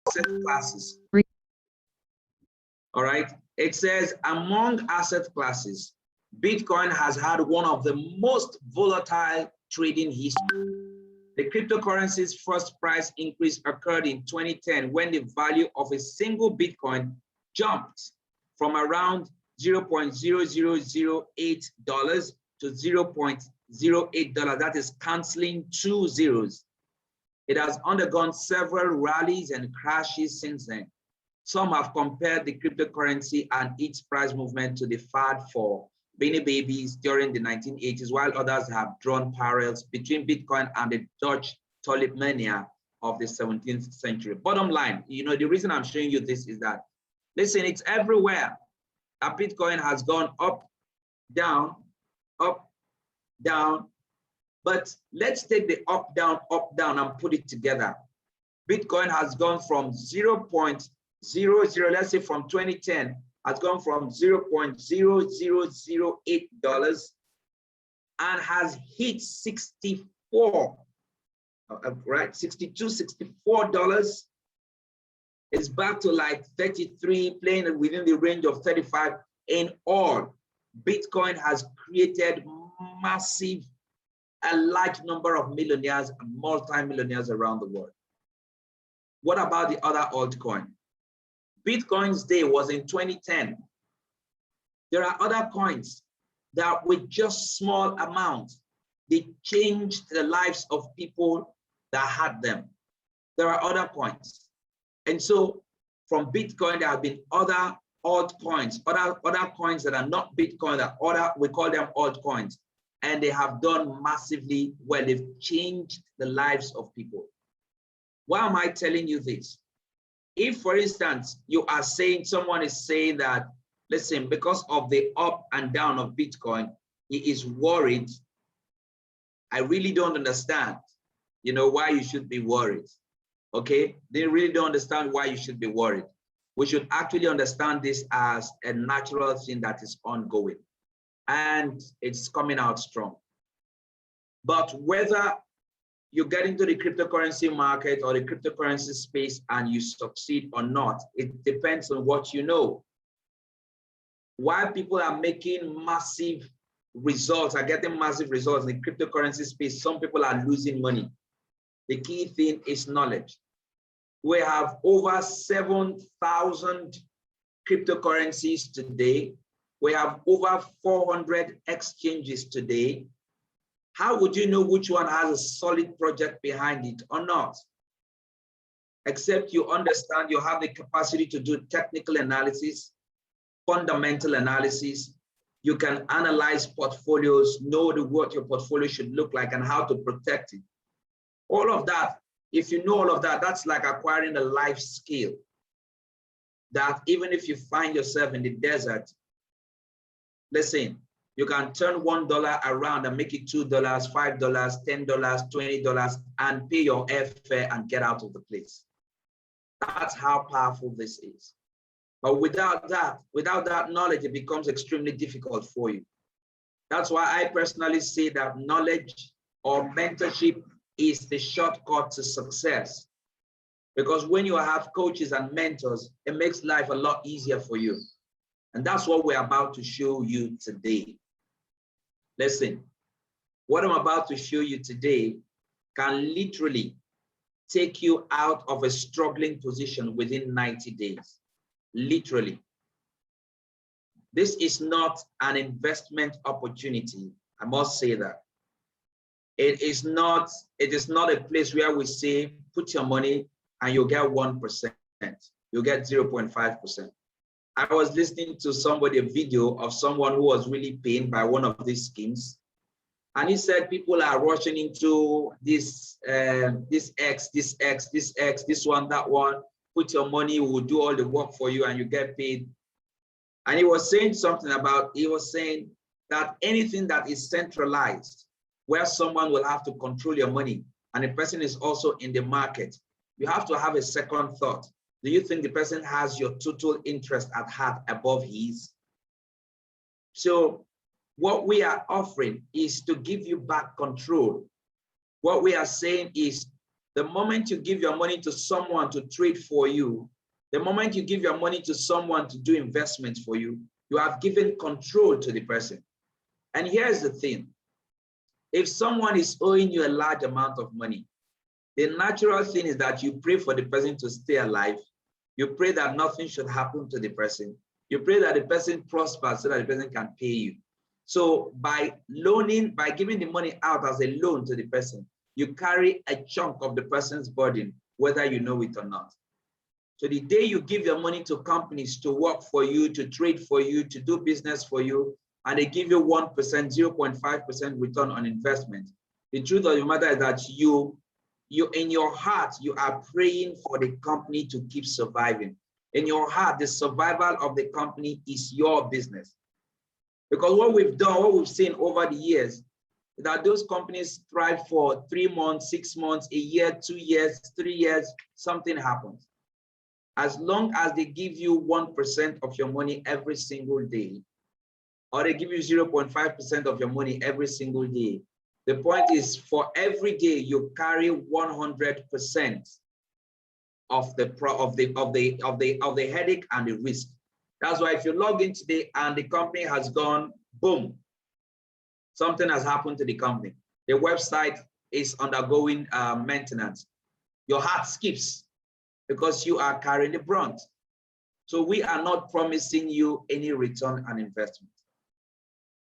asset classes. All right. It says among asset classes, Bitcoin has had one of the most volatile trading history. The cryptocurrency's first price increase occurred in 2010 when the value of a single Bitcoin jumped from around $0.0008 to $0.08. That is canceling 2 zeros. It has undergone several rallies and crashes since then. Some have compared the cryptocurrency and its price movement to the fad for Beanie Babies during the 1980s, while others have drawn parallels between Bitcoin and the Dutch tulip mania of the 17th century. Bottom line, you know, the reason I'm showing you this is that, listen, it's everywhere. That Bitcoin has gone up, down, but let's take the up, down, and put it together. Bitcoin has gone from 0.00, let's say from 2010, has gone from $0.0008 and has hit 64, right? 62, $64. It's back to like 33, playing within the range of 35. In all, Bitcoin has created a large number of millionaires and multi-millionaires around the world. What about the other altcoin? Bitcoin's day was in 2010. There are other coins that with just small amounts, they changed the lives of people that had them. There are other coins. And so from Bitcoin, there have been other altcoins, other coins that are not Bitcoin, we call them altcoins. And they have done massively well. They've changed the lives of people. Why am I telling you this? If, for instance, someone is saying that, listen, because of the up and down of Bitcoin, he is worried. I really don't understand, you know, why you should be worried. Okay? They really don't understand why you should be worried. We should actually understand this as a natural thing that is ongoing. And it's coming out strong. But whether you get into the cryptocurrency market or the cryptocurrency space and you succeed or not, it depends on what you know. While people are making massive results, are getting massive results in the cryptocurrency space, some people are losing money. The key thing is knowledge. We have over 7,000 cryptocurrencies today. We have over 400 exchanges today. How would you know which one has a solid project behind it or not? Except you understand, you have the capacity to do technical analysis, fundamental analysis. You can analyze portfolios, know what your portfolio should look like and how to protect it. All of that, if you know all of that, that's like acquiring a life skill that even if you find yourself in the desert, listen, you can turn $1 around and make it $2, $5, $10, $20, and pay your airfare and get out of the place. That's how powerful this is. But without that knowledge, it becomes extremely difficult for you. That's why I personally say that knowledge or mentorship is the shortcut to success. Because when you have coaches and mentors, it makes life a lot easier for you. And that's what we're about to show you today. Listen, what I'm about to show you today can literally take you out of a struggling position within 90 days. Literally. This is not an investment opportunity. I must say that. It is not a place where we say, put your money and you'll get 1%. You'll get 0.5%. I was listening to a video of someone who was really pained by one of these schemes. And he said people are rushing into this X, this one, that one. Put your money, we'll do all the work for you and you get paid. And he was saying that anything that is centralized, where someone will have to control your money and the person is also in the market, you have to have a second thought. Do you think the person has your total interest at heart above his? So what we are offering is to give you back control. What we are saying is The moment you give your money to someone to trade for you, the moment you give your money to someone to do investments for you, you have given control to the person. And here's the thing. If someone is owing you a large amount of money, the natural thing is that you pray for the person to stay alive. You pray that nothing should happen to the person. You pray that the person prospers so that the person can pay you. So by giving the money out as a loan to the person, you carry a chunk of the person's burden, whether you know it or not. So the day you give your money to companies to work for you, to trade for you, to do business for you, and they give you 1%, 0.5% return on investment, the truth of the matter is that you in your heart, you are praying for the company to keep surviving. In your heart, the survival of the company is your business. Because what we've seen over the years, that those companies thrive for 3 months, 6 months, a year, 2 years, 3 years, something happens. As long as they give you 1% of your money every single day, or they give you 0.5% of your money every single day, the point is for every day you carry 100% of the headache and the risk. That's why if you log in today and the company has gone boom, something has happened to the company, the website is undergoing maintenance, your heart skips because you are carrying the brunt. So we are not promising you any return on investment.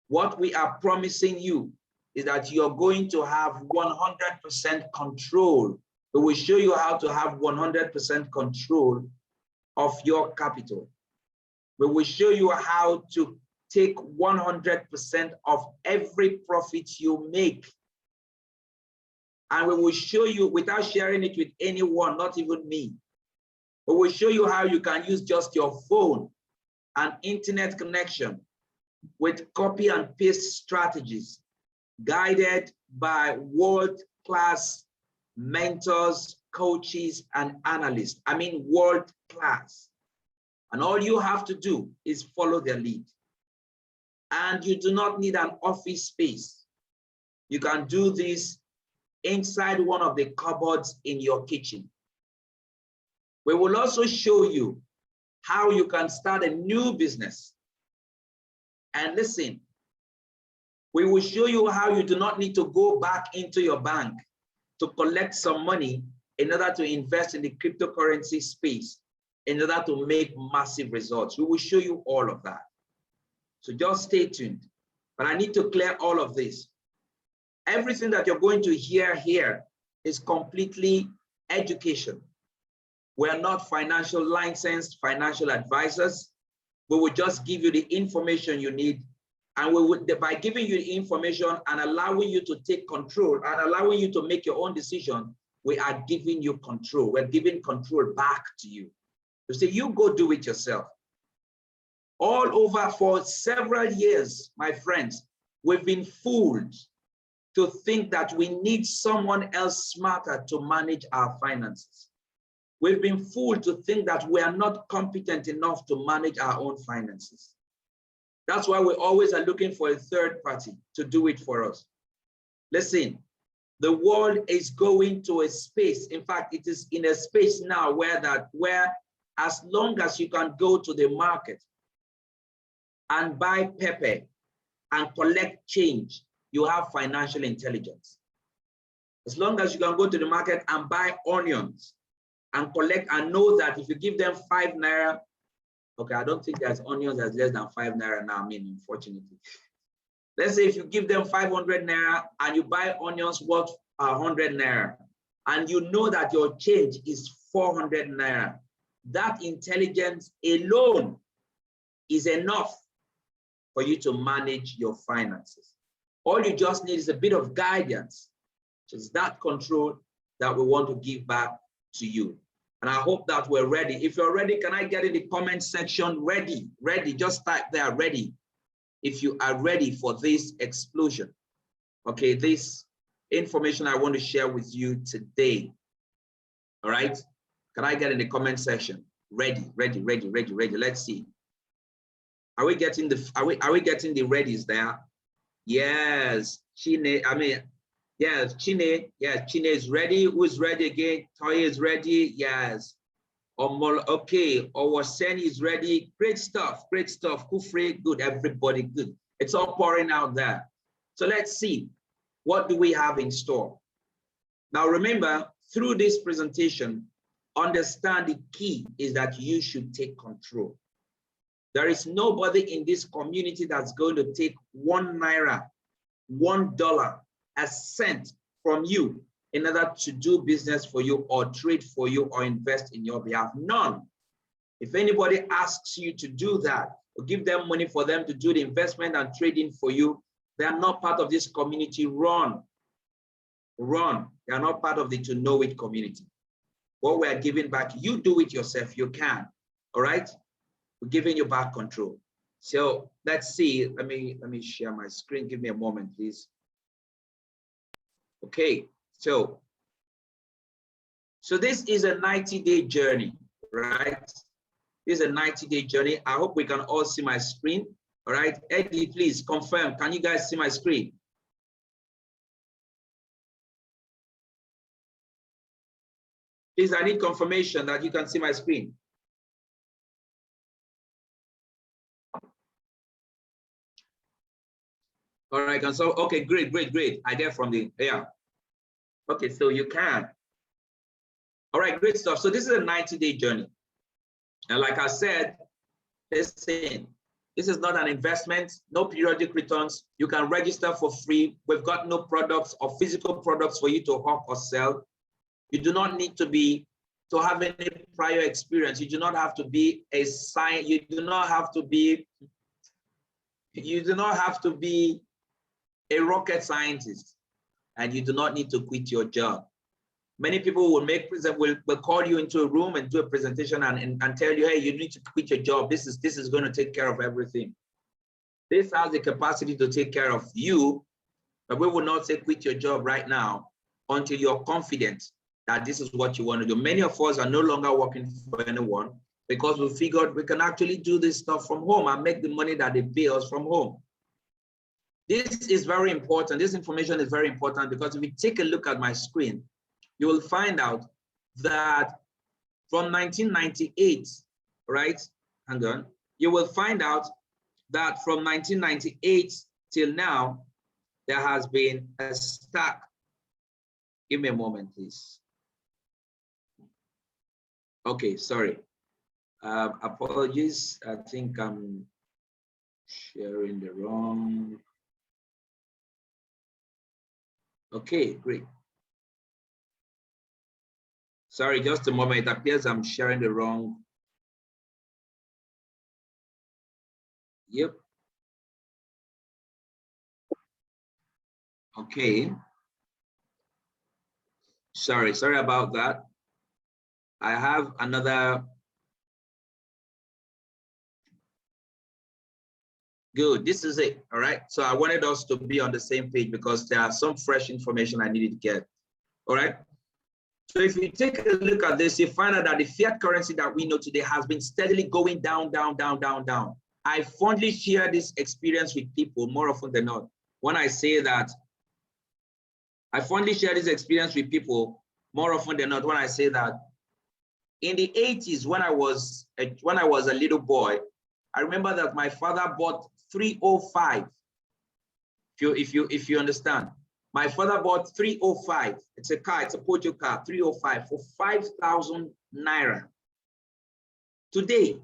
What we are promising you is that you're going to have 100% control. We will show you how to have 100% control of your capital. We will show you how to take 100% of every profit you make. And we will show you, without sharing it with anyone, not even me, we will show you how you can use just your phone and internet connection with copy and paste strategies guided by world-class mentors, coaches, and analysts. I mean, world-class. And all you have to do is follow their lead. And you do not need an office space. You can do this inside one of the cupboards in your kitchen. We will also show you how you can start a new business. And listen, we will show you how you do not need to go back into your bank to collect some money in order to invest in the cryptocurrency space, in order to make massive results. We will show you all of that. So just stay tuned. But I need to clear all of this. Everything that you're going to hear here is completely education. We're not financial licensed financial advisors. We will just give you the information you need. And we would, by giving you the information and allowing you to take control and allowing you to make your own decision, we are giving you control. We're giving control back to you. You say, you go do it yourself. All over for several years, my friends, we've been fooled to think that we need someone else smarter to manage our finances. We've been fooled to think that we are not competent enough to manage our own finances. That's why we always are looking for a third party to do it for us. Listen, the world is going to a space. In fact, it is in a space now where as long as you can go to the market and buy pepper and collect change, you have financial intelligence. As long as you can go to the market and buy onions and collect and know that if you give them 5 naira, okay, I don't think there's onions that's less than 5 naira now, I mean, unfortunately. Let's say if you give them 500 naira and you buy onions worth 100 naira, and you know that your change is 400 naira, that intelligence alone is enough for you to manage your finances. All you just need is a bit of guidance, which is that control that we want to give back to you. And I hope that we're ready. If you're ready, can I get in the comment section, ready, ready, just type there, ready. If you are ready for this explosion. Okay, this information I want to share with you today. All right, can I get in the comment section? Ready, ready, ready, ready, ready. Let's see. Are we getting the readies there? Yes, Yes, Chine. Yes, Chine is ready. Who's ready again? Toye is ready. Yes. Okay. Owaseni is ready. Great stuff. Great stuff. Kufre, good. Everybody, good. It's all pouring out there. So let's see. What do we have in store? Now, remember, through this presentation, understand the key is that you should take control. There is nobody in this community that's going to take 1 naira, $1, a cent from you in order to do business for you or trade for you or invest in your behalf. None. If anybody asks you to do that or give them money for them to do the investment and trading for you, they are not part of this community. Run. Run. They are not part of the To Know It community. What we are giving back, you do it yourself. You can. All right? We're giving you back control. So let's see. Let me share my screen. Give me a moment, please. Okay. So this is a 90-day journey, right? This is a 90-day journey. I hope we can all see my screen. All right. Eddie, please confirm. Can you guys see my screen? Please, I need confirmation that you can see my screen. All right, and so, okay, great. I get from the, yeah. Okay, so you can. All right, great stuff. So this is a 90-day journey. And like I said, listen, this is not an investment, no periodic returns. You can register for free. We've got no products or physical products for you to hawk or sell. You do not need to have any prior experience. You do not have to be a scientist. You do not have to be a rocket scientist, and you do not need to quit your job. Many people will call you into a room and do a presentation and tell you, hey, you need to quit your job. This is going to take care of everything. This has the capacity to take care of you, but we will not say quit your job right now until you're confident that this is what you want to do. Many of us are no longer working for anyone because we figured we can actually do this stuff from home and make the money that they pay us from home. This is very important. This information is very important because if you take a look at my screen, you will find out that from 1998, right? Hang on. You will find out that from 1998 till now, there has been a stack. Give me a moment, please. Okay, sorry. Apologies. I think I'm sharing the wrong. Okay, great. Sorry, just a moment. It appears I'm sharing the wrong. Yep. Okay. Sorry about that. I have another. Good, this is it, all right? So I wanted us to be on the same page because there are some fresh information I needed to get, all right? So if you take a look at this, you find out that the fiat currency that we know today has been steadily going down. I fondly share this experience with people more often than not. When I say that, I fondly share this experience with people more often than not when I say that in the 80s, when I was a little boy, I remember that my father bought 305. If you understand, my father bought 305. It's a car, it's a Pojo car, 305 for 5,000 naira. Today,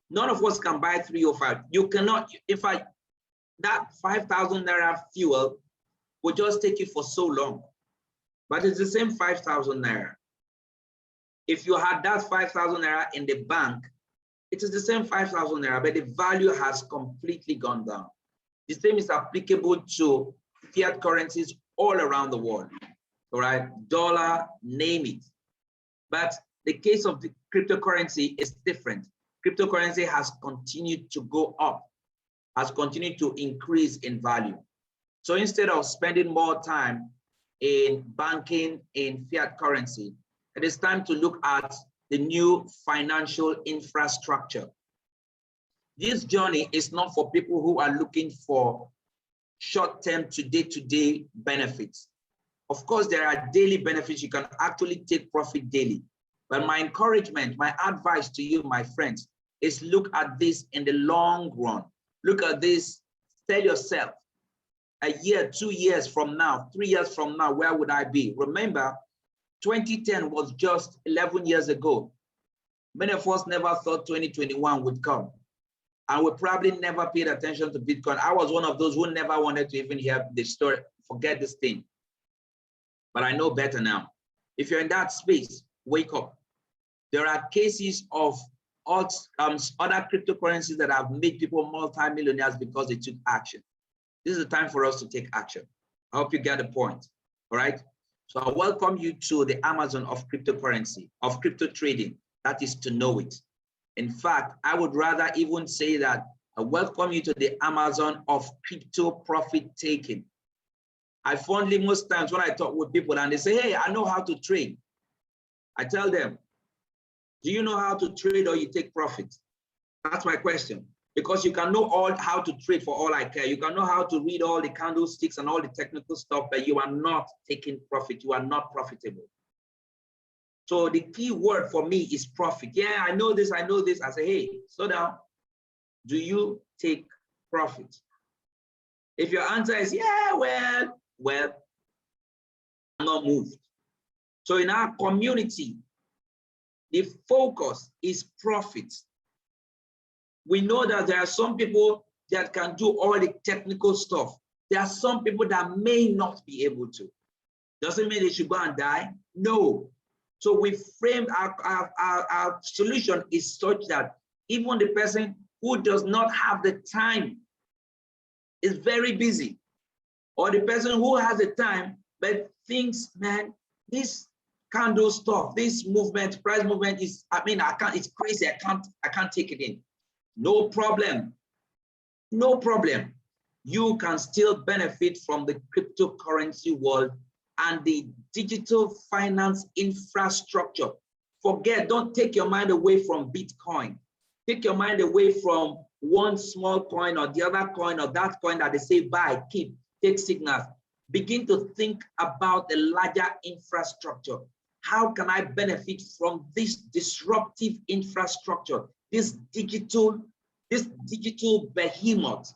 none of us can buy 305. You cannot. In fact, that 5,000 naira fuel will just take you for so long. But it's the same 5,000 naira. If you had that 5,000 naira in the bank, it is the same 5,000 naira, but the value has completely gone down. The same is applicable to fiat currencies all around the world, all right? Dollar, name it. But the case of the cryptocurrency is different. Cryptocurrency has continued to go up, has continued to increase in value. So instead of spending more time in banking in fiat currency, it is time to look at the new financial infrastructure. This journey is not for people who are looking for short-term, today-to-day benefits. Of course, there are daily benefits. You can actually take profit daily. But my encouragement, my advice to you, my friends, is look at this in the long run. Look at this, tell yourself, a year, 2 years from now, 3 years from now, where would I be? Remember, 2010 was just 11 years ago. Many of us never thought 2021 would come. And we probably never paid attention to Bitcoin. I was one of those who never wanted to even hear the story, forget this thing. But I know better now. If you're in that space, wake up. There are cases of other cryptocurrencies that have made people multi-millionaires because they took action. This is the time for us to take action. I hope you get the point. All right. So I welcome you to the Amazon of cryptocurrency, of crypto trading. That is to know it. In fact, I would rather even say that I welcome you to the Amazon of crypto profit taking. I fondly, most times when I talk with people and they say, hey, I know how to trade. I tell them, do you know how to trade or you take profit? That's my question. Because you can know all how to trade for all I care. You can know how to read all the candlesticks and all the technical stuff, but you are not taking profit. You are not profitable. So the key word for me is profit. Yeah, I know this, I know this. I say, hey, slow down. Do you take profit? If your answer is, yeah, well, I'm not moved. So in our community, the focus is profit. We know that there are some people that can do all the technical stuff. There are some people that may not be able to. Doesn't mean they should go and die. No. So we framed our solution is such that even the person who does not have the time is very busy, or the person who has the time but thinks, man, this candle stuff, this movement, price movement is, it's crazy. I can't take it in. No problem. No problem. You can still benefit from the cryptocurrency world and the digital finance infrastructure. Don't take your mind away from Bitcoin. Take your mind away from one small coin or the other coin or that coin that they say buy, keep, take signals. Begin to think about the larger infrastructure. How can I benefit from this disruptive infrastructure, this digital behemoth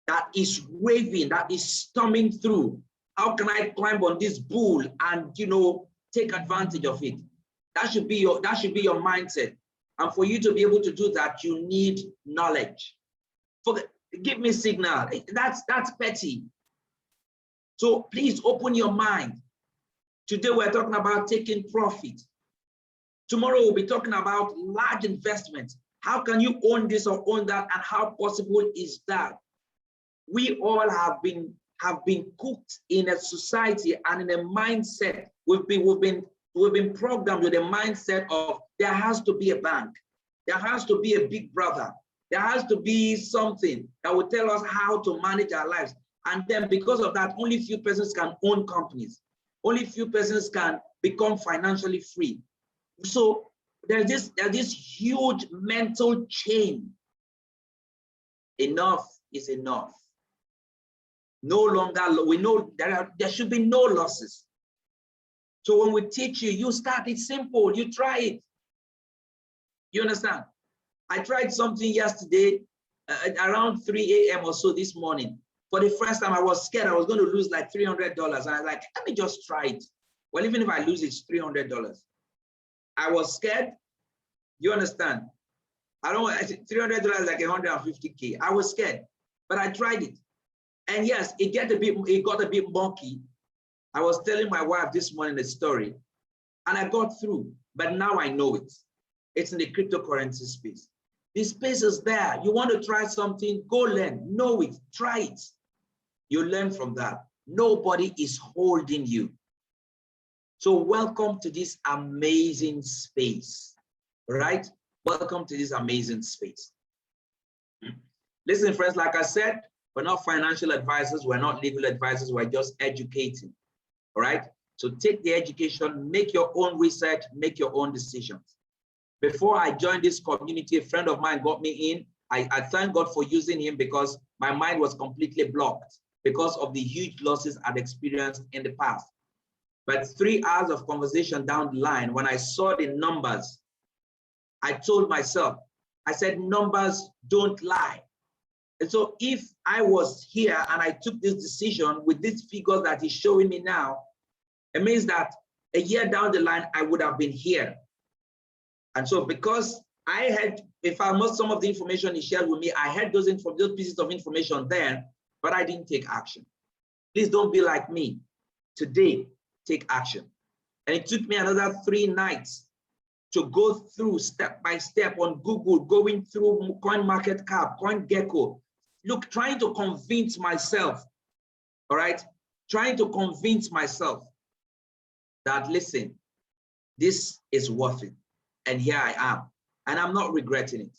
that is raving, that is storming through? How can I climb on this bull and take advantage of it? That should be your mindset. And for you to be able to do that, you need knowledge. Give me signal. That's petty. So please open your mind. Today we're talking about taking profit. Tomorrow we'll be talking about large investments. How can you own this or own that, and how possible is that? We all have been cooked in a society and in a mindset. We've been programmed with a mindset of there has to be a bank, there has to be a big brother, there has to be something that will tell us how to manage our lives. And then because of that, only few persons can own companies. Only few persons can become financially free. So there's this huge mental chain. Enough is enough. No longer, we know there should be no losses. So when we teach you, you start it simple, you try it. You understand? I tried something yesterday around 3 a.m. or so this morning. For the first time, I was scared I was going to lose like $300. And I was like, let me just try it. Well, even if I lose, it's $300. I was scared. You understand? $300 is like 150K. I was scared, but I tried it. And yes, it got a bit murky. I was telling my wife this morning a story, and I got through, but now I know it. It's in the cryptocurrency space. The space is there. You want to try something, go learn, know it, try it. You learn from that. Nobody is holding you. So welcome to this amazing space, right? Welcome to this amazing space. Listen, friends, like I said, we're not financial advisors, we're not legal advisors, we're just educating, all right? So take the education, make your own research, make your own decisions. Before I joined this community, a friend of mine got me in. I thank God for using him because my mind was completely blocked because of the huge losses I'd experienced in the past. But 3 hours of conversation down the line, when I saw the numbers, I told myself, I said, numbers don't lie. And so if I was here and I took this decision with these figures that he's showing me now, it means that a year down the line, I would have been here. And so because I had, if I must, some of the information he shared with me, I had those pieces of information then, but I didn't take action. Please don't be like me. Today, take action. And it took me another 3 nights to go through step by step on Google, going through CoinMarketCap, CoinGecko, look, trying to convince myself, all right? Trying to convince myself that, listen, this is worth it. And here I am, and I'm not regretting it.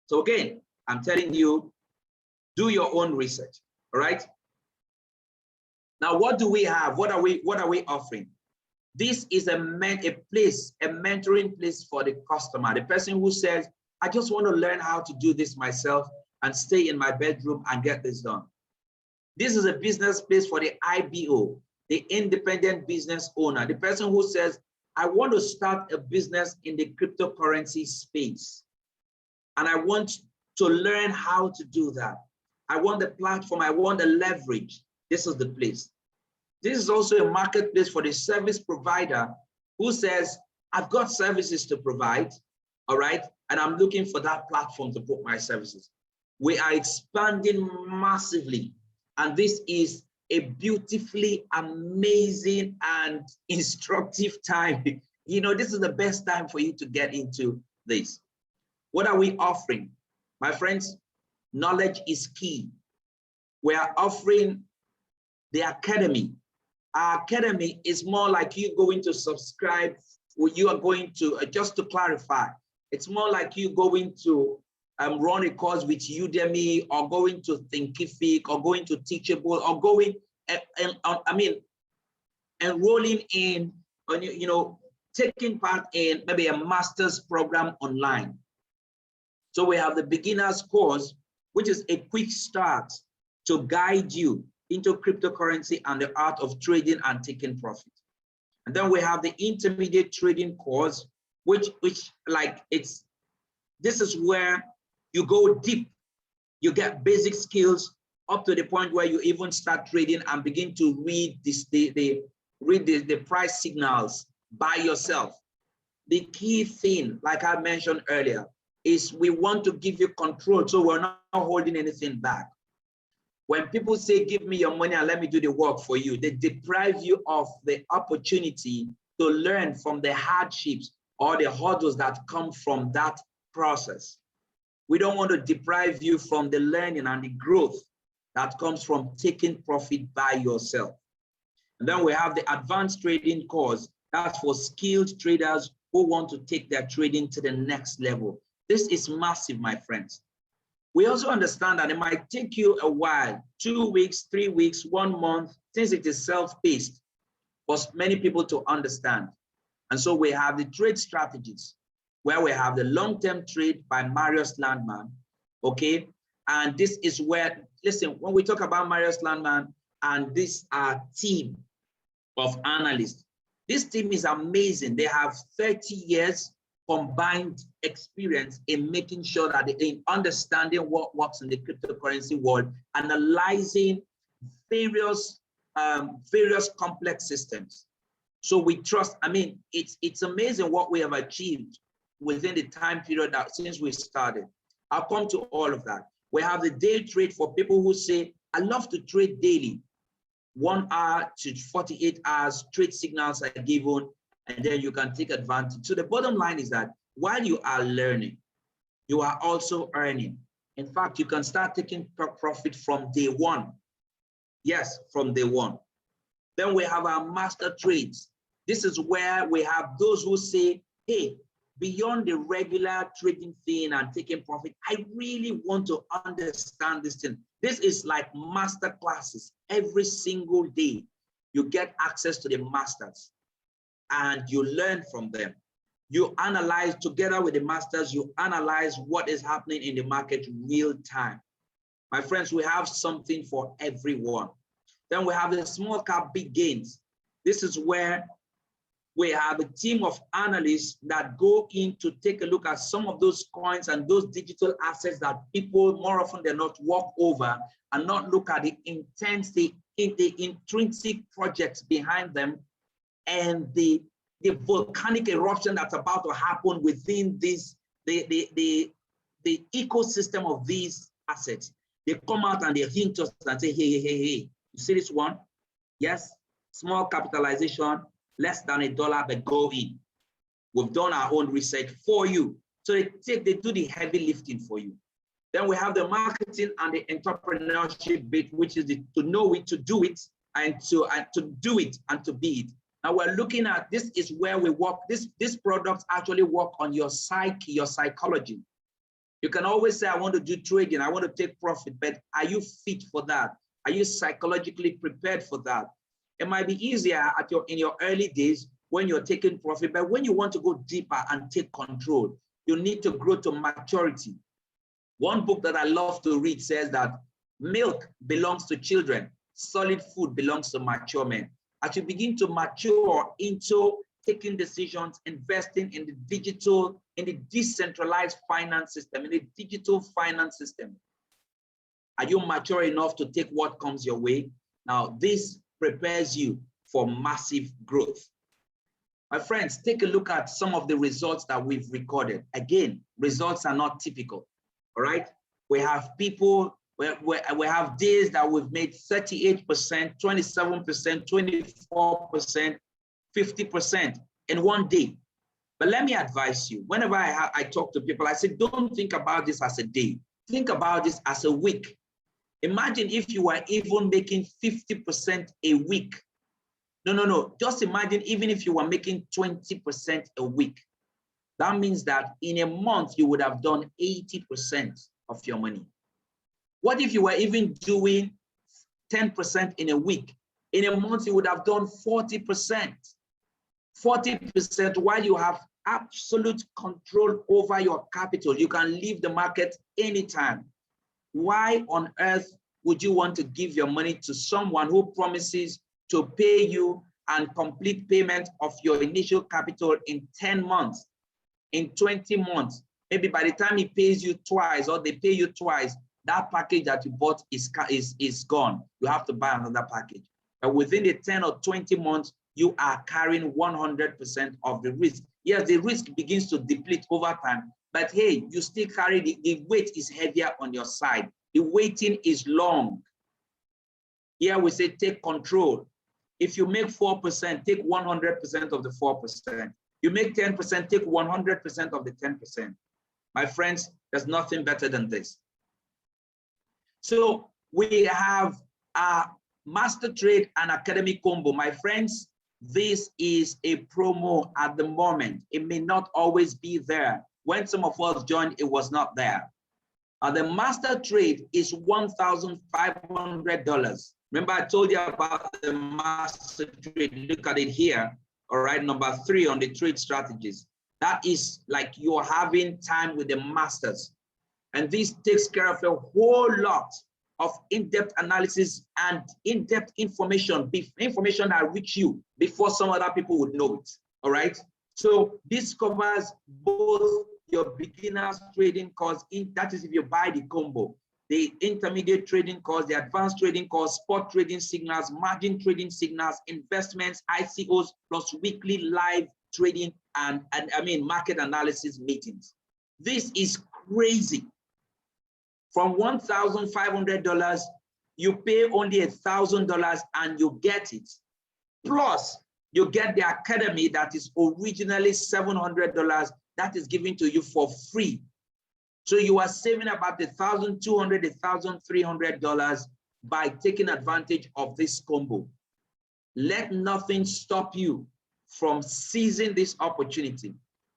So again, I'm telling you, do your own research, all right? Now, what do we have? What are we offering? This is a mentoring place for the customer, the person who says, I just want to learn how to do this myself and stay in my bedroom and get this done. This is a business place for the IBO, the independent business owner, the person who says, I want to start a business in the cryptocurrency space, and I want to learn how to do that. I want the platform, I want the leverage. This is the place. This is also a marketplace for the service provider who says, I've got services to provide, all right? And I'm looking for that platform to put my services. We are expanding massively, and this is a beautifully amazing and instructive time. You know, this is the best time for you to get into this. What are we offering? My friends, knowledge is key. We are offering the academy. Our academy is more like you going to subscribe, or you are going to, just to clarify, it's more like you going to run a course with Udemy, or going to Thinkific, or going to Teachable, or going, enrolling in, you know, taking part in maybe a master's program online. So we have the beginner's course, which is a quick start to guide you into cryptocurrency and the art of trading and taking profit. And then we have the intermediate trading course, which like this is where you go deep, you get basic skills up to the point where you even start trading and begin to read the price signals by yourself. The key thing, like I mentioned earlier, is we want to give you control, so we're not holding anything back. When people say, give me your money and let me do the work for you, they deprive you of the opportunity to learn from the hardships or the hurdles that come from that process. We don't want to deprive you from the learning and the growth that comes from taking profit by yourself. And then we have the advanced trading course. That's for skilled traders who want to take their trading to the next level. This is massive, my friends. We also understand that it might take you a while, 2 weeks, 3 weeks, 1 month, since it is self-paced for many people to understand. And so we have the trade strategies, where we have the long-term trade by Marius Landman, okay? And this is where, listen, when we talk about Marius Landman and this team of analysts, this team is amazing. They have 30 years combined experience in making sure that in understanding what works in the cryptocurrency world, analyzing various complex systems. So we trust, I mean, it's amazing what we have achieved within the time period that since we started. I'll come to all of that. We have the day trade for people who say, I love to trade daily. 1 hour to 48 hours, trade signals are given, and then you can take advantage. So the bottom line is that while you are learning, you are also earning. In fact, you can start taking profit from day one. Yes, from day one. Then we have our master trades. This is where we have those who say, hey, beyond the regular trading thing and taking profit, I really want to understand this thing. This is like master classes. Every single day, you get access to the masters and you learn from them. You analyze together with the masters, you analyze what is happening in the market real time. My friends, we have something for everyone. Then we have the small cap big gains. This is where we have a team of analysts that go in to take a look at some of those coins and those digital assets that people more often than not walk over and not look at the intrinsic projects behind them and the volcanic eruption that's about to happen within this the ecosystem of these assets. They come out and they hint us and say, hey, you see this one? Yes, small capitalization, less than $1, but go in. We've done our own research for you. So they do the heavy lifting for you. Then we have the marketing and the entrepreneurship bit, which is to know it, to do it, and to do it and to be it. Now we're looking at, this is where we work, this products actually work on your psyche, your psychology. You can always say, I want to do trading, I want to take profit, but are you fit for that? Are you psychologically prepared for that? It might be easier in your early days when you're taking profit, but when you want to go deeper and take control, you need to grow to maturity. One book that I love to read says that milk belongs to children, solid food belongs to mature men. As you begin to mature into taking decisions, investing in the digital, in the decentralized finance system, in the digital finance system, are you mature enough to take what comes your way? Now, this prepares you for massive growth. My friends, take a look at some of the results that we've recorded. Again, results are not typical, all right? We have people, we have days that we've made 38%, 27%, 24%, 50% in one day. But let me advise you, whenever I talk to people, I say, don't think about this as a day. Think about this as a week. Imagine if you were even making 50% a week. No. Just imagine even if you were making 20% a week. That means that in a month, you would have done 80% of your money. What if you were even doing 10% in a week? In a month, you would have done 40%. 40% while you have absolute control over your capital. You can leave the market anytime. Why on earth would you want to give your money to someone who promises to pay you and complete payment of your initial capital in 10 months, in 20 months? Maybe by the time he pays you twice or they pay you twice, that package that you bought is gone. You have to buy another package. But within the 10 or 20 months, you are carrying 100% of the risk. Yes, the risk begins to deplete over time, but hey, you still carry the weight is heavier on your side. The waiting is long. Here we say take control. If you make 4%, take 100% of the 4%. You make 10%, take 100% of the 10%. My friends, there's nothing better than this. So we have a master trade and academy combo. My friends, this is a promo at the moment. It may not always be there. When some of us joined, it was not there. The master trade is $1,500. Remember, I told you about the master trade. Look at it here. All right, number 3 on the trade strategies. That is like you're having time with the masters. And this takes care of a whole lot of in-depth analysis and in-depth information that reach you before some other people would know it. All right. So this covers both your beginners trading course, that is if you buy the combo, the intermediate trading course, the advanced trading course, spot trading signals, margin trading signals, investments, ICOs, plus weekly live trading and market analysis meetings. This is crazy. From $1,500, you pay only $1,000 and you get it. Plus, you get the academy that is originally $700 that is given to you for free. So you are saving about $1,200, $1,300 by taking advantage of this combo. Let nothing stop you from seizing this opportunity.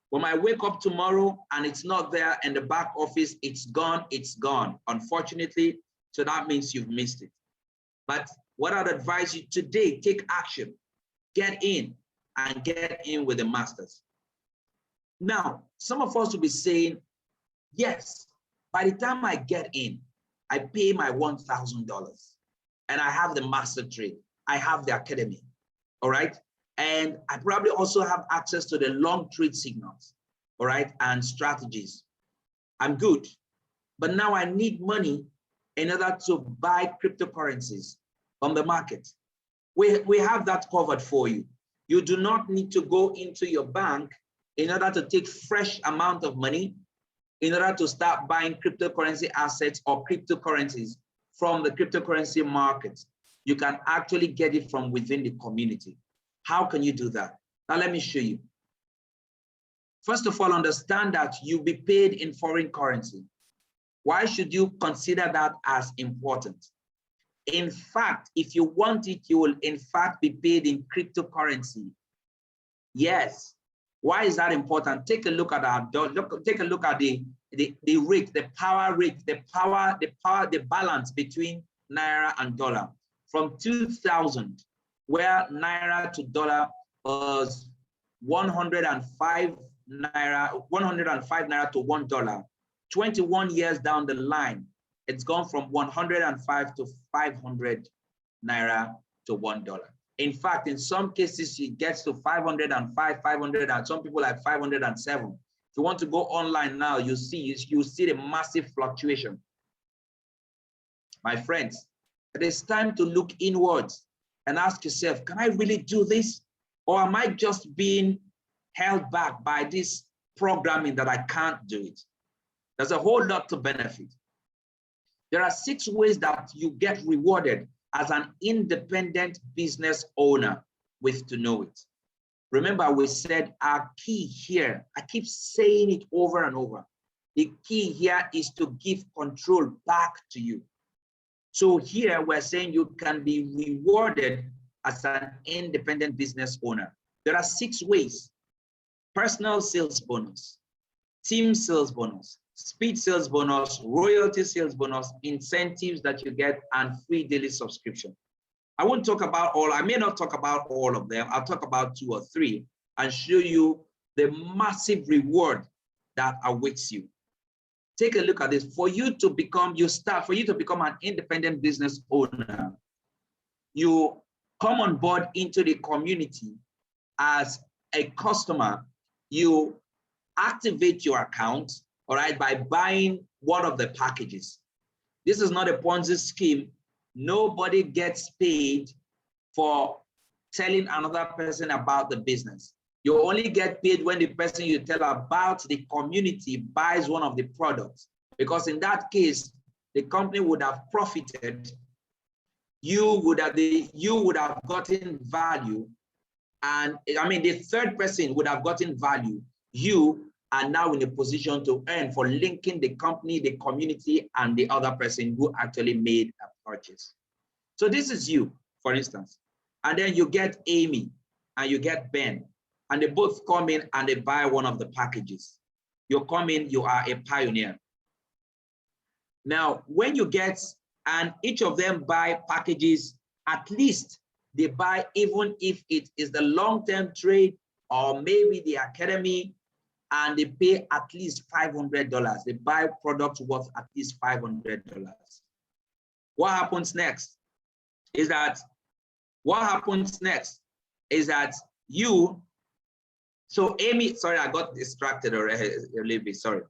When I wake up tomorrow and it's not there in the back office, it's gone, unfortunately. So that means you've missed it. But what I'd advise you today, take action, get in and get in with the masters. Now, some of us will be saying, yes, by the time I get in, I pay my $1,000 and I have the master trade, I have the academy. all right? And I probably also have access to the long trade signals, all right, and strategies. I'm good, but now I need money in order to buy cryptocurrencies on the market. We have that covered for you. You do not need to go into your bank in order to take fresh amount of money in order to start buying cryptocurrency assets or cryptocurrencies from the cryptocurrency market. You can actually get it from within the community. How can you do that? Now, let me show you. First of all, understand that you'll be paid in foreign currency. Why should you consider that as important? In fact, if you want it, you will in fact be paid in cryptocurrency. Yes. Why is that important? Take a look at our take a look at the rate, the power rate, the balance between naira and dollar. From 2000, where naira to dollar was 105 naira to $1. 21 years down the line, it's gone from 105 to 500 naira to $1. In fact, in some cases, it gets to 505, 500, and some people like 507. If you want to go online now, you see the massive fluctuation. My friends, it is time to look inwards and ask yourself, can I really do this? Or am I just being held back by this programming that I can't do it? There's a whole lot to benefit. There are 6 ways that you get rewarded as an independent business owner with to know it. Remember, we said our key here, I keep saying it over and over. The key here is to give control back to you. So here we're saying you can be rewarded as an independent business owner. There are 6 ways: personal sales bonus, team sales bonus, speed sales bonus, royalty sales bonus, incentives that you get, and free daily subscription. I won't talk about all, I may not talk about all of them. I'll talk about 2 or 3 and show you the massive reward that awaits you. Take a look at this. For you to become an independent business owner, you come on board into the community as a customer. You activate your account, all right, by buying one of the packages. This is not a Ponzi scheme. Nobody gets paid for telling another person about the business. You only get paid when the person you tell about the community buys one of the products, because in that case, the company would have profited. You would have gotten value, and I mean the third person would have gotten value. You are now in a position to earn for linking the company, the community, and the other person who actually made a purchase. So this is you, for instance. And then you get Amy and you get Ben, and they both come in and they buy one of the packages. You come in, you are a pioneer. Now, when you get, and each of them buy packages, at least they buy, even if it is the long-term trade or maybe the academy, and they pay at least $500. They buy products worth at least $500. What happens next is that, so Amy, sorry, I got distracted already a little bit, sorry.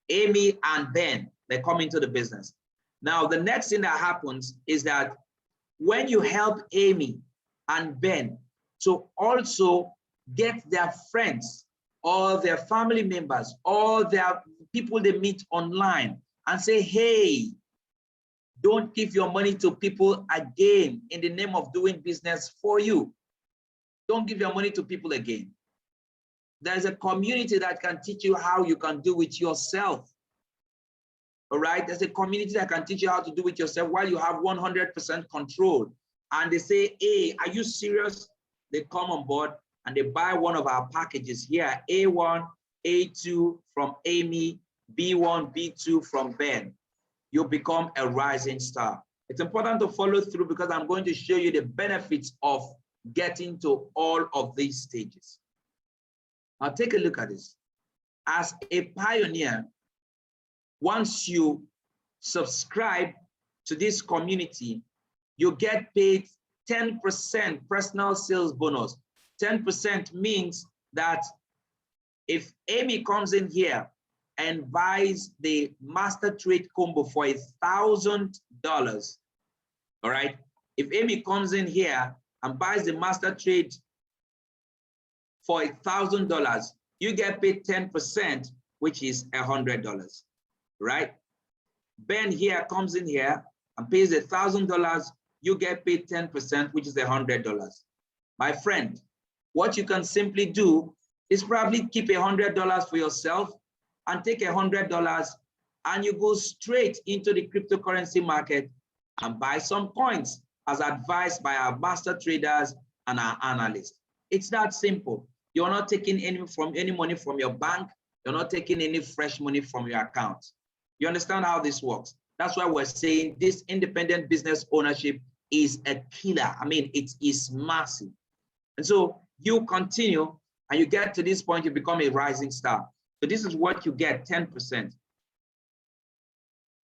Amy and Ben, they come into the business. Now, the next thing that happens is that when you help Amy and Ben to also get their friends or their family members or their people they meet online and say, hey, don't give your money to people again in the name of doing business for you. Don't give your money to people again. There's a community that can teach you how you can do it yourself. All right, there's a community that can teach you how to do it yourself while you have 100% control. And they say, hey, are you serious? They come on board and they buy one of our packages here, A1, A2 from Amy, B1, B2 from Ben. You become a rising star. It's important to follow through because I'm going to show you the benefits of getting to all of these stages. Now take a look at this. As a pioneer, once you subscribe to this community, you get paid 10% personal sales bonus. 10% means that if Amy comes in here and buys the master trade combo for $1,000, all right? If Amy comes in here and buys the master trade for $1,000, you get paid 10%, which is $100, right? Ben here comes in here and pays $1,000, you get paid 10%, which is $100. My friend, what you can simply do is probably keep $100 for yourself and take $100 and you go straight into the cryptocurrency market and buy some coins as advised by our master traders and our analysts. It's that simple. You're not taking any money from your bank. You're not taking any fresh money from your account. You understand how this works? That's why we're saying this independent business ownership is a killer. I mean, it is massive. And so you continue and you get to this point, you become a rising star. So this is what you get, 10%.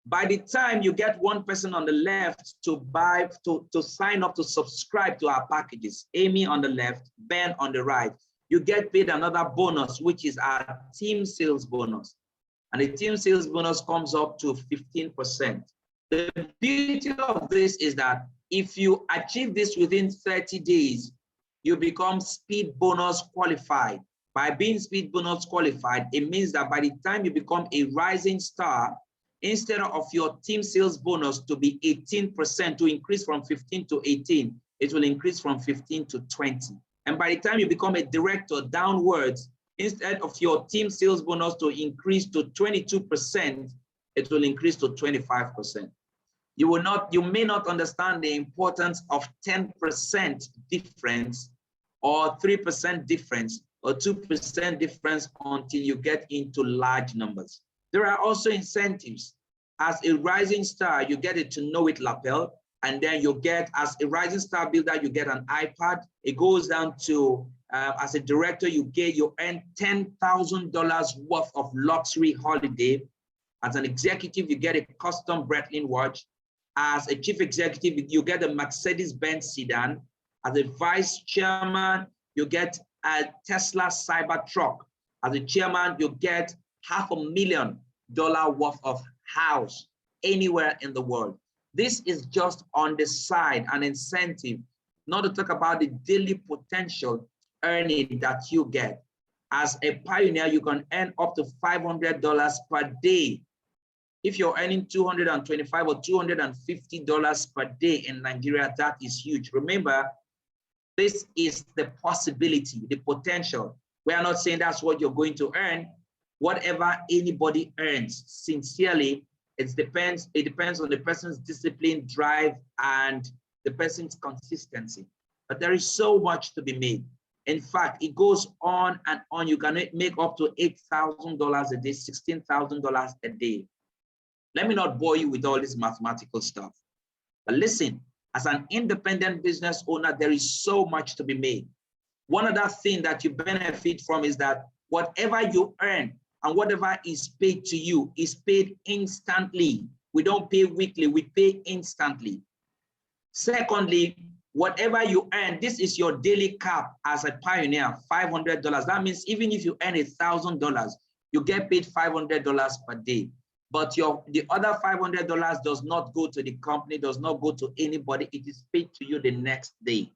By the time you get one person on the left to sign up to subscribe to our packages, Amy on the left, Ben on the right, you get paid another bonus, which is our team sales bonus. And the team sales bonus comes up to 15%. The beauty of this is that if you achieve this within 30 days, you become speed bonus qualified. By being speed bonus qualified, it means that by the time you become a rising star, instead of your team sales bonus to be 18%, to increase from 15 to 18, it will increase from 15 to 20. And by the time you become a director downwards, instead of your team sales bonus to increase to 22%, it will increase to 25%. You may not understand the importance of 10% difference or 3% difference or 2% difference until you get into large numbers. There are also incentives. As a rising star, you get a to know it lapel, and then you get, as a rising star builder, you get an iPad. It goes down to, as a director, you earn $10,000 worth of luxury holiday. As an executive, you get a custom Breitling watch. As a chief executive, you get a Mercedes-Benz sedan. As a vice chairman, you get a Tesla Cybertruck. As a chairman, you get $500,000 worth of house anywhere in the world. This is just on the side, an incentive, not to talk about the daily potential earning that you get. As a pioneer, you can earn up to $500 per day. If you're earning $225 or $250 per day in Nigeria, that is huge. Remember, this is the possibility, the potential. We are not saying that's what you're going to earn. Whatever anybody earns, sincerely, it depends on the person's discipline, drive, and the person's consistency. But there is so much to be made. In fact, it goes on and on. You can make up to $8,000 a day, $16,000 a day. Let me not bore you with all this mathematical stuff. But listen, as an independent business owner, there is so much to be made. One other thing that you benefit from is that whatever you earn and whatever is paid to you is paid instantly. We don't pay weekly, we pay instantly. Secondly, whatever you earn, this is your daily cap as a pioneer, $500. That means even if you earn $1,000, you get paid $500 per day. But the other $500 does not go to the company, does not go to anybody. It is paid to you the next day.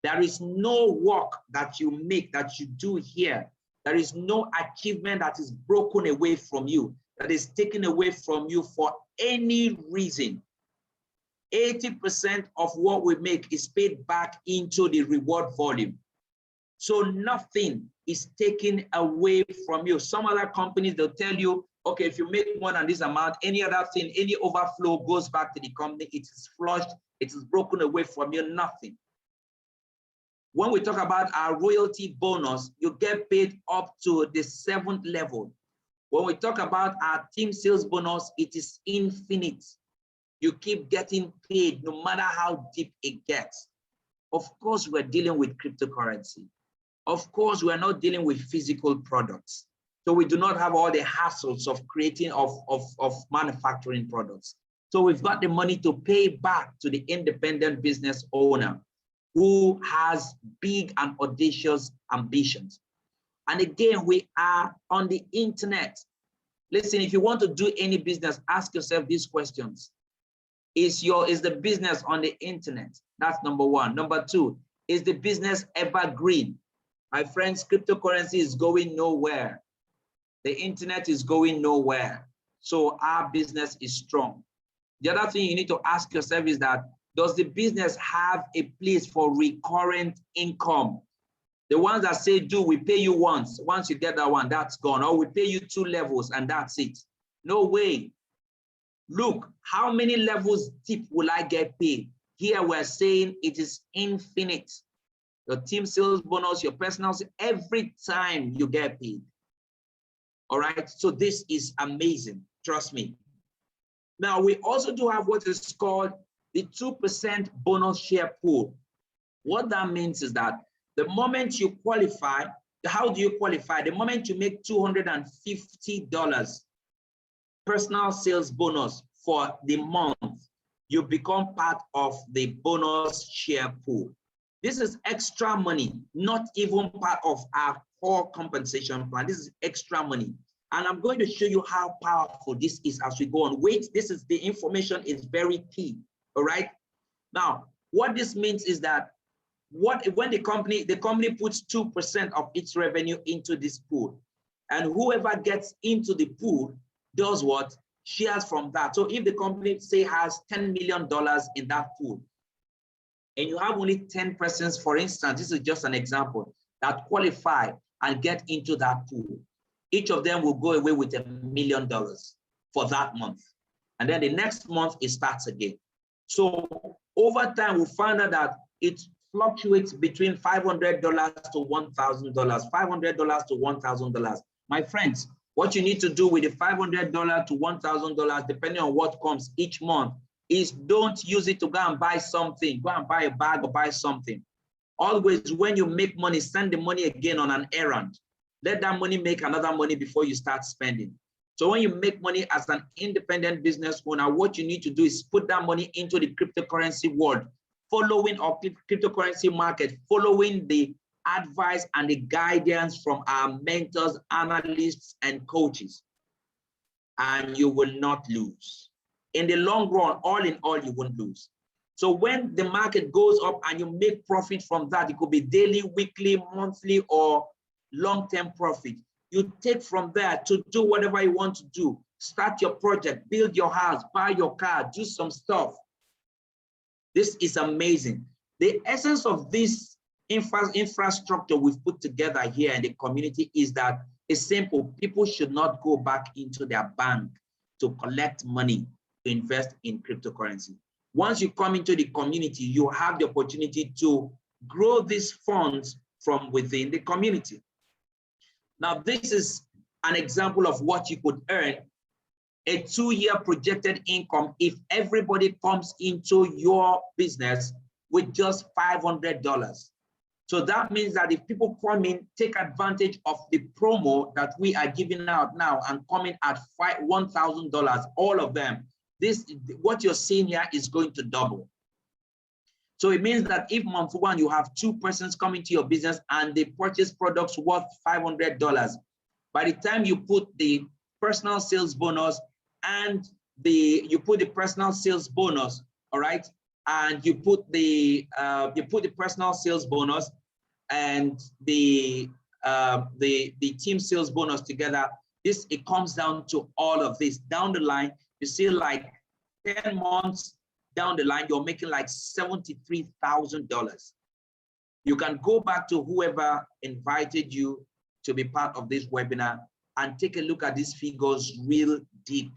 There is no work that you make, that you do here. There is no achievement that is broken away from you, that is taken away from you for any reason. 80% of what we make is paid back into the reward volume. So nothing is taken away from you. Some other companies, they'll tell you, okay, if you make more than this amount, any other thing, any overflow goes back to the company. It is flushed, it is broken away from you, nothing. When we talk about our royalty bonus, you get paid up to the 7th level. When we talk about our team sales bonus, it is infinite. You keep getting paid no matter how deep it gets. Of course, we're dealing with cryptocurrency. Of course, we're not dealing with physical products. So we do not have all the hassles of creating, of manufacturing products. So we've got the money to pay back to the independent business owner. who has big and audacious ambitions. And again, we are on the internet. Listen, if you want to do any business, ask yourself these questions. Is the business on the internet? That's number one. Number two, is the business evergreen? My friends, cryptocurrency is going nowhere. The internet is going nowhere. So our business is strong. The other thing you need to ask yourself is that, does the business have a place for recurrent income? The ones that say, we pay you once you get that one, that's gone. Or we pay you 2 levels and that's it. No way. Look, how many levels tip will I get paid? Here we're saying it is infinite. Your team sales bonus, your personal, every time you get paid. All right, so this is amazing, trust me. Now, we also do have what is called the 2% bonus share pool. What that means is that the moment you qualify, how do you qualify? The moment you make $250 personal sales bonus for the month, you become part of the bonus share pool. This is extra money, not even part of our core compensation plan. This is extra money. And I'm going to show you how powerful this is as we go on. Wait, this is the information is very key. All right. Now, what this means is that when the company puts 2% of its revenue into this pool, and whoever gets into the pool does what? Shares from that. So if the company, say, has $10 million in that pool, and you have only 10 persons, for instance, this is just an example, that qualify and get into that pool, each of them will go away with $1 million for that month. And then the next month, it starts again. So over time, we'll find out that it fluctuates between $500 to $1,000, $500 to $1,000. My friends, what you need to do with the $500 to $1,000, depending on what comes each month, is don't use it to go and buy something. Go and buy a bag or buy something. Always, when you make money, send the money again on an errand. Let that money make another money before you start spending. So when you make money as an independent business owner, what you need to do is put that money into the cryptocurrency world, following our cryptocurrency market, following the advice and the guidance from our mentors, analysts, and coaches. And you will not lose. In the long run, all in all, you won't lose. So when the market goes up and you make profit from that, it could be daily, weekly, monthly, or long-term profit. You take from there to do whatever you want to do. Start your project, build your house, buy your car, do some stuff. This is amazing. The essence of this infrastructure we've put together here in the community is that it's simple. People should not go back into their bank to collect money to invest in cryptocurrency. Once you come into the community, you have the opportunity to grow these funds from within the community. Now, this is an example of what you could earn, a 2-year projected income if everybody comes into your business with just $500. So that means that if people come in, take advantage of the promo that we are giving out now and come in at $1,000, all of them, what you're seeing here is going to double. So it means that if month 1, you have 2 persons coming to your business and they purchase products worth $500, by the time you put the personal sales bonus and you put the personal sales bonus, all right, and you put the personal sales bonus and the team sales bonus together, it comes down to all of this. Down the line, you see, like 10 months down the line, you're making like $73,000. You can go back to whoever invited you to be part of this webinar and take a look at these figures real deep.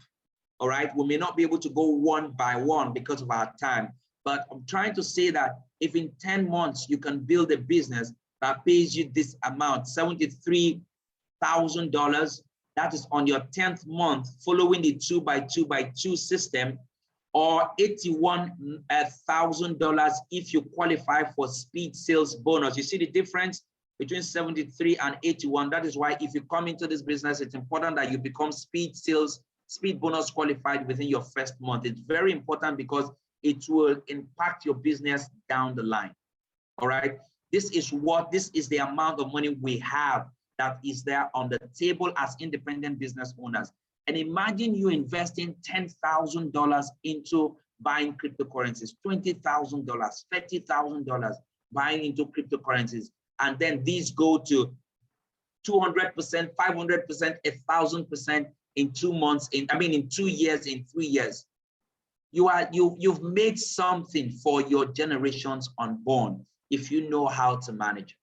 All right, we may not be able to go one by one because of our time, but I'm trying to say that if in 10 months you can build a business that pays you this amount, $73,000, that is on your 10th month following the 2x2x2 system, or $81,000 if you qualify for speed sales bonus. You see the difference between 73 and 81. That is why if you come into this business, it's important that you become speed bonus qualified within your first month. It's very important because it will impact your business down the line. All right. This is the amount of money we have that is there on the table as independent business owners. And imagine you investing $10,000 into buying cryptocurrencies, $20,000, $30,000 buying into cryptocurrencies. And then these go to 200%, 500%, 1,000% in 2 months, in 2 years, in 3 years. You've made something for your generations unborn if you know how to manage it.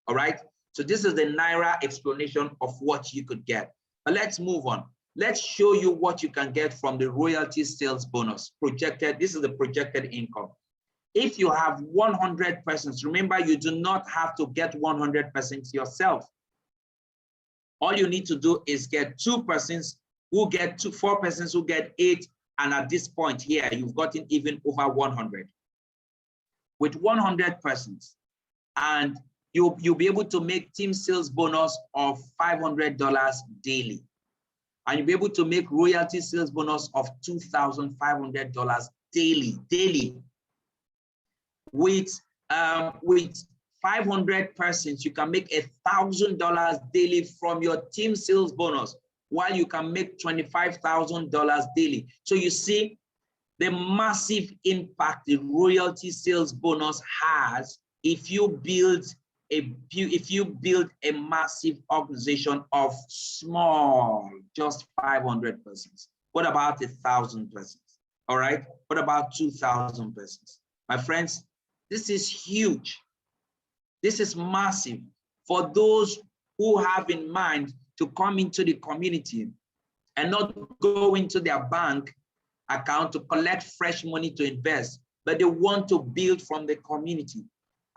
All right. So this is the Naira explanation of what you could get. But let's move on. Let's show you what you can get from the royalty sales bonus projected. This is the projected income. If you have 100 persons, remember, you do not have to get 100% yourself. All you need to do is get 2 persons who get 4 persons who get 8. And at this point here, you've gotten even over 100. With 100 persons, and you'll be able to make team sales bonus of $500 daily. And you'll be able to make royalty sales bonus of $2,500 daily. With 500 persons, you can make $1,000 daily from your team sales bonus, while you can make $25,000 daily. So you see the massive impact the royalty sales bonus has if you build a massive organization of small, just 500 persons. What about 1,000 persons? All right. What about 2,000 persons? My friends, this is huge. This is massive for those who have in mind to come into the community and not go into their bank account to collect fresh money to invest, but they want to build from the community.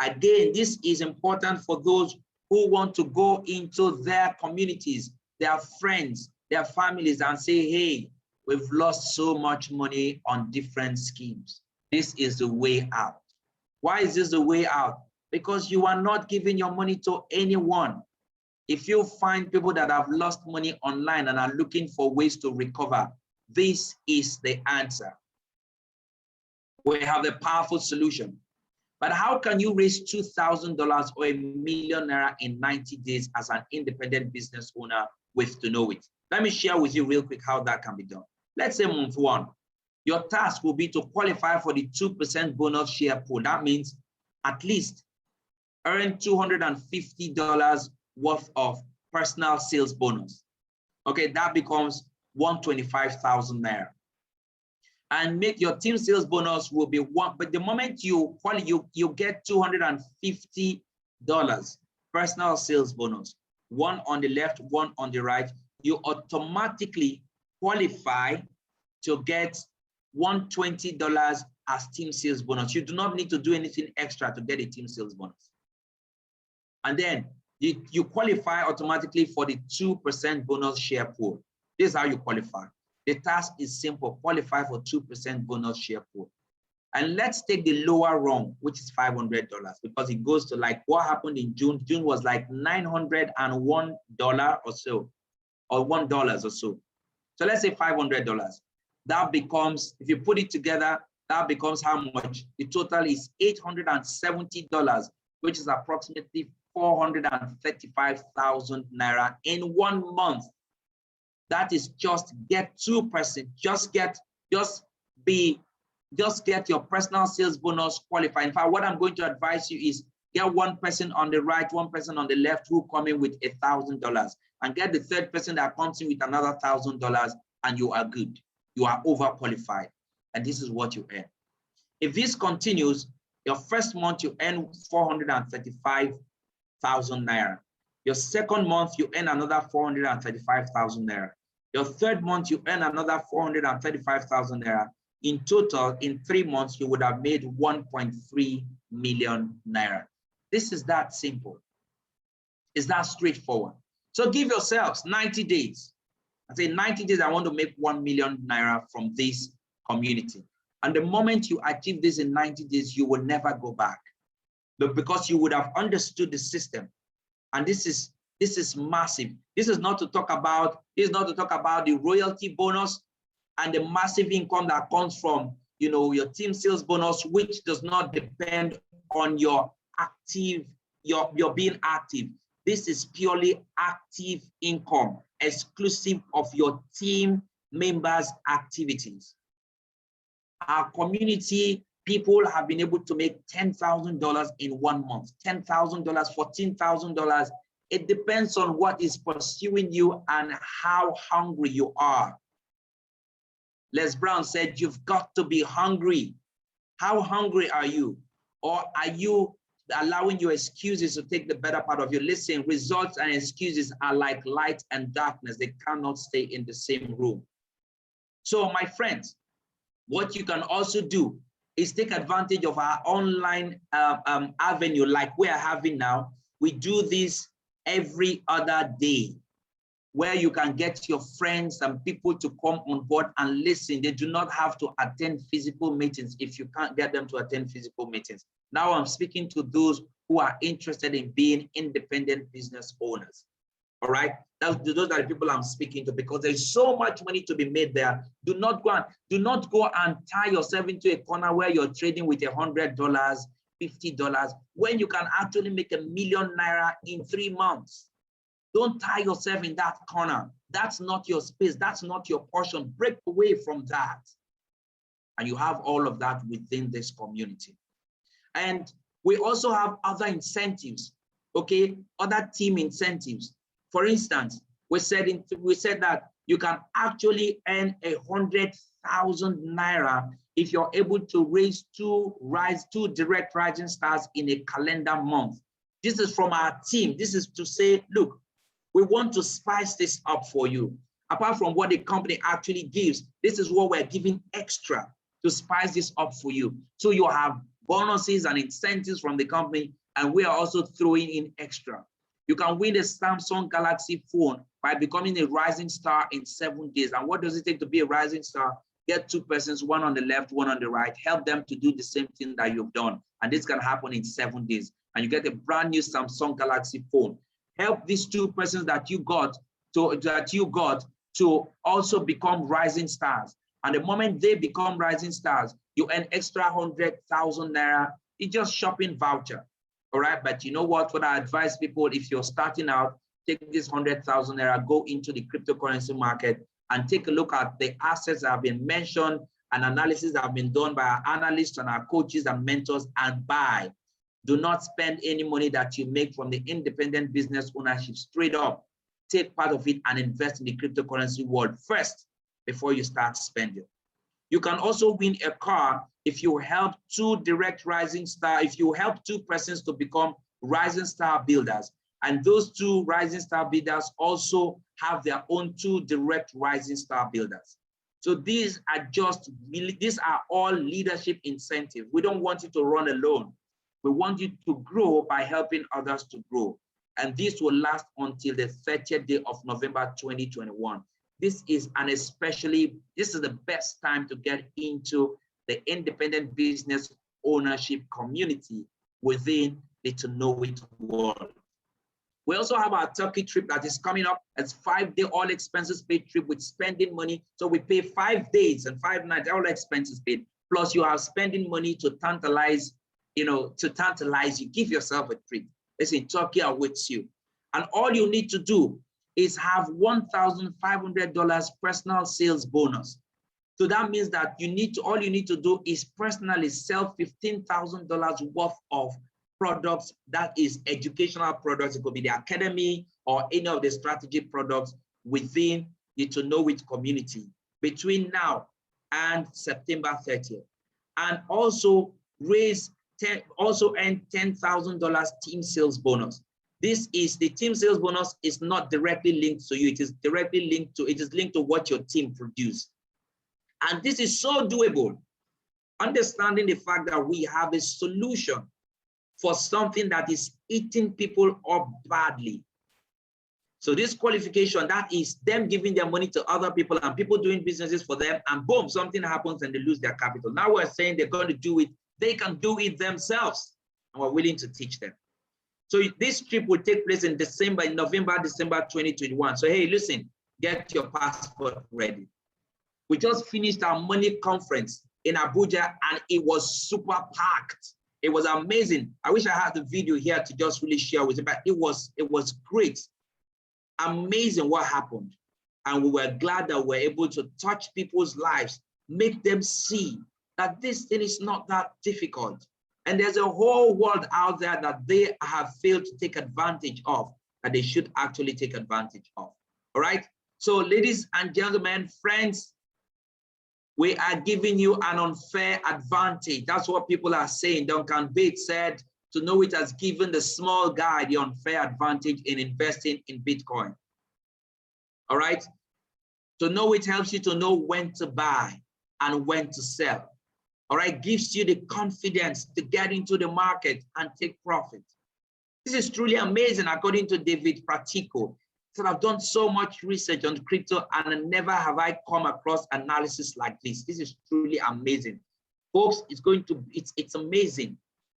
Again, this is important for those who want to go into their communities, their friends, their families, and say, hey, we've lost so much money on different schemes. This is the way out. Why is this the way out? Because you are not giving your money to anyone. If you find people that have lost money online and are looking for ways to recover, this is the answer. We have a powerful solution. But how can you raise $2,000 or $1 million in 90 days as an independent business owner with to know it? Let me share with you real quick how that can be done. Let's say month 1, your task will be to qualify for the 2% bonus share pool. That means at least earn $250 worth of personal sales bonus. Okay, that becomes 125,000 naira. And make your team sales bonus will be 1, but the moment you get $250 personal sales bonus, 1 on the left, 1 on the right, you automatically qualify to get $120 as team sales bonus. You do not need to do anything extra to get a team sales bonus. And then you qualify automatically for the 2% bonus share pool. This is how you qualify. The task is simple: qualify for 2% bonus share pool. And let's take the lower rung, which is $500, because it goes to like what happened in June. June was like $901 or so, or $1 or so. So let's say $500. That becomes, if you put it together, that becomes how much? The total is $870, which is approximately 435,000 naira in 1 month. That is just get 2%. Just get your personal sales bonus qualified. In fact, what I'm going to advise you is get 1 person on the right, 1 person on the left who come in with $1,000, and get the 3rd person that comes in with another $1,000, and you are good. You are overqualified, and this is what you earn. If this continues, your first month you earn 435,000 naira. Your 2nd month, you earn another 435,000 naira. Your 3rd month, you earn another 435,000 naira. In total, in 3 months, you would have made 1.3 million naira. This is that simple. It's that straightforward. So give yourselves 90 days. I say 90 days, I want to make 1 million naira from this community. And the moment you achieve this in 90 days, you will never go back. But because you would have understood the system. And this is massive. This is not to talk about the royalty bonus and the massive income that comes from, your team sales bonus, which does not depend on your active, you're being active. This is purely active income, exclusive of your team members' activities. Our community people have been able to make $10,000 in 1 month, $10,000, $14,000. It depends on what is pursuing you and how hungry you are. Les Brown said, you've got to be hungry. How hungry are you? Or are you allowing your excuses to take the better part of you? Listen, results and excuses are like light and darkness. They cannot stay in the same room. So my friends, what you can also do is take advantage of our online avenue like we are having now. We do this every other day, where you can get your friends and people to come on board and listen. They do not have to attend physical meetings if you can't get them to attend physical meetings. Now I'm speaking to those who are interested in being independent business owners. All right, those are the people I'm speaking to, because there's so much money to be made there. Do not go and tie yourself into a corner where you're trading with $100, $50, when you can actually make ₦1 million in 3 months. Don't tie yourself in that corner. That's not your space. That's not your portion. Break away from that. And you have all of that within this community. And we also have other incentives, okay? Other team incentives. For instance, we said that you can actually earn 100,000 naira if you're able to raise two direct rising stars in a calendar month. This is from our team. This is to say, look, we want to spice this up for you. Apart from what the company actually gives, this is what we're giving extra to spice this up for you. So you have bonuses and incentives from the company, and we are also throwing in extra. You can win a Samsung Galaxy phone by becoming a rising star in 7 days. And what does it take to be a rising star? Get 2 persons, one on the left, one on the right, help them to do the same thing that you've done. And this can happen in 7 days. And you get a brand new Samsung Galaxy phone. Help these 2 persons that you got to also become rising stars. And the moment they become rising stars, you earn extra 100,000 naira. It's just shopping voucher. All right, but you know what I advise people, if you're starting out, take this 100,000 naira, go into the cryptocurrency market and take a look at the assets that have been mentioned and analysis that have been done by our analysts and our coaches and mentors, and buy. Do not spend any money that you make from the independent business ownership. Straight up, take part of it and invest in the cryptocurrency world first before you start spending. You can also win a car if you help 2 direct rising star, if you help 2 persons to become rising star builders. And those 2 rising star builders also have their own 2 direct rising star builders. So these are all leadership incentives. We don't want you to run alone. We want you to grow by helping others to grow. And this will last until the 30th day of November 2021. This is the best time to get into the independent business ownership community within the To Know It world. We also have our Turkey trip that is coming up. It's 5-day all expenses paid trip with spending money. So we pay 5 days and 5 nights, all expenses paid. Plus you are spending money to tantalize you. Give yourself a treat. Listen, Turkey awaits you. And all you need to do is have $1,500 personal sales bonus. So that means that all you need to do is personally sell $15,000 worth of products. That is educational products. It could be the academy or any of the strategy products within the To Know It community between now and September 30th. And also earn $10,000 team sales bonus. This is the team sales bonus is not directly linked to you. It is linked to what your team produce. And this is so doable. Understanding the fact that we have a solution for something that is eating people up badly. So this qualification, that is them giving their money to other people and people doing businesses for them, and boom, something happens and they lose their capital. Now we're saying they're going to do it. They can do it themselves, and we're willing to teach them. So this trip will take place in November, December 2021. So hey, listen, get your passport ready. We just finished our money conference in Abuja and it was super packed. It was amazing. I wish I had the video here to just really share with you, but it was great. Amazing what happened. And we were glad that we were able to touch people's lives, make them see that this thing is not that difficult. And there's a whole world out there that they have failed to take advantage of, that they should actually take advantage of. All right. So ladies and gentlemen, friends, we are giving you an unfair advantage. That's what people are saying. Duncan Bates said, to know it has given the small guy the unfair advantage in investing in Bitcoin. All right. To know it helps you to know when to buy and when to sell. All right. Gives you the confidence to get into the market and take profit. This is truly amazing, according to David Pratico. So I've done so much research on crypto and never have I come across analysis like this. This is truly amazing. Folks, it's amazing.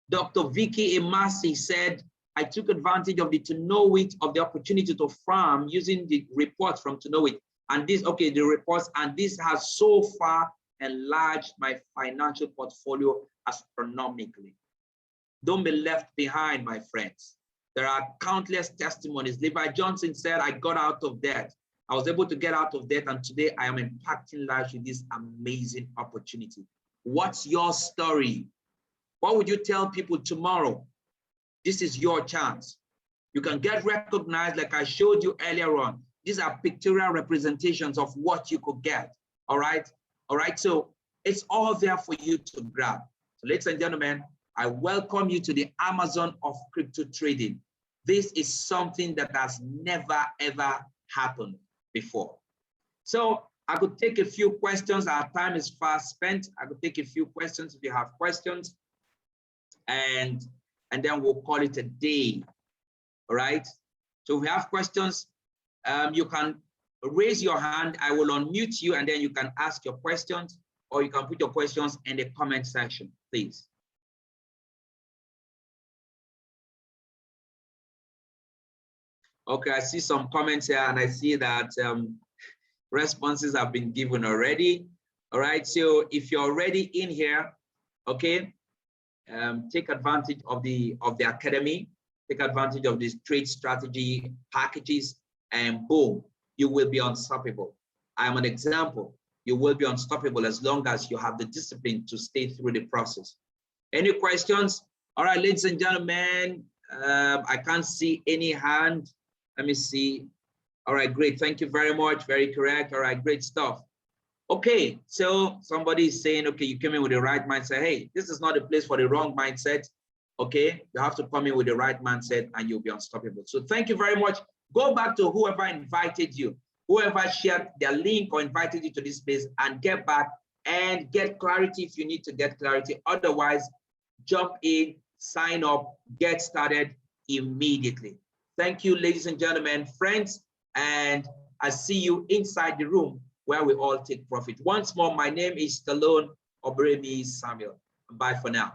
Dr. Vicky Emasi said, I took advantage of the To Know It, of the opportunity to farm using the reports from To Know It. And this, okay, the reports, and this has so far enlarged my financial portfolio astronomically. Don't be left behind, my friends. There are countless testimonies. Levi Johnson said, I got out of debt. I was able to get out of debt, and today I am impacting lives with this amazing opportunity. What's your story? What would you tell people tomorrow? This is your chance. You can get recognized like I showed you earlier on. These are pictorial representations of what you could get, all right? All right, so it's all there for you to grab. So ladies and gentlemen, I welcome you to the Amazon of crypto trading. This is something that has never, ever happened before. So I could take a few questions. Our time is fast spent. I could take a few questions if you have questions, and then we'll call it a day. All right. So if we have questions, you can raise your hand. I will unmute you, and then you can ask your questions, or you can put your questions in the comment section, please. Okay, I see some comments here, and I see that responses have been given already. All right, so if you're already in here, okay, take advantage of the academy, take advantage of these trade strategy packages, and boom, you will be unstoppable. I'm an example. You will be unstoppable as long as you have the discipline to stay through the process. Any questions? All right, ladies and gentlemen, I can't see any hand. Let me see. All right, great. Thank you very much. Very correct. All right, great stuff. Okay, so somebody is saying, okay, you came in with the right mindset. Hey, this is not a place for the wrong mindset. Okay, you have to come in with the right mindset and you'll be unstoppable. So thank you very much. Go back to whoever invited you, whoever shared their link or invited you to this place, and get back and get clarity if you need to get clarity. Otherwise, jump in, sign up, get started immediately. Thank you, ladies and gentlemen, friends, and I see you inside the room where we all take profit. Once more, my name is Stallone Obremi Samuel. Bye for now.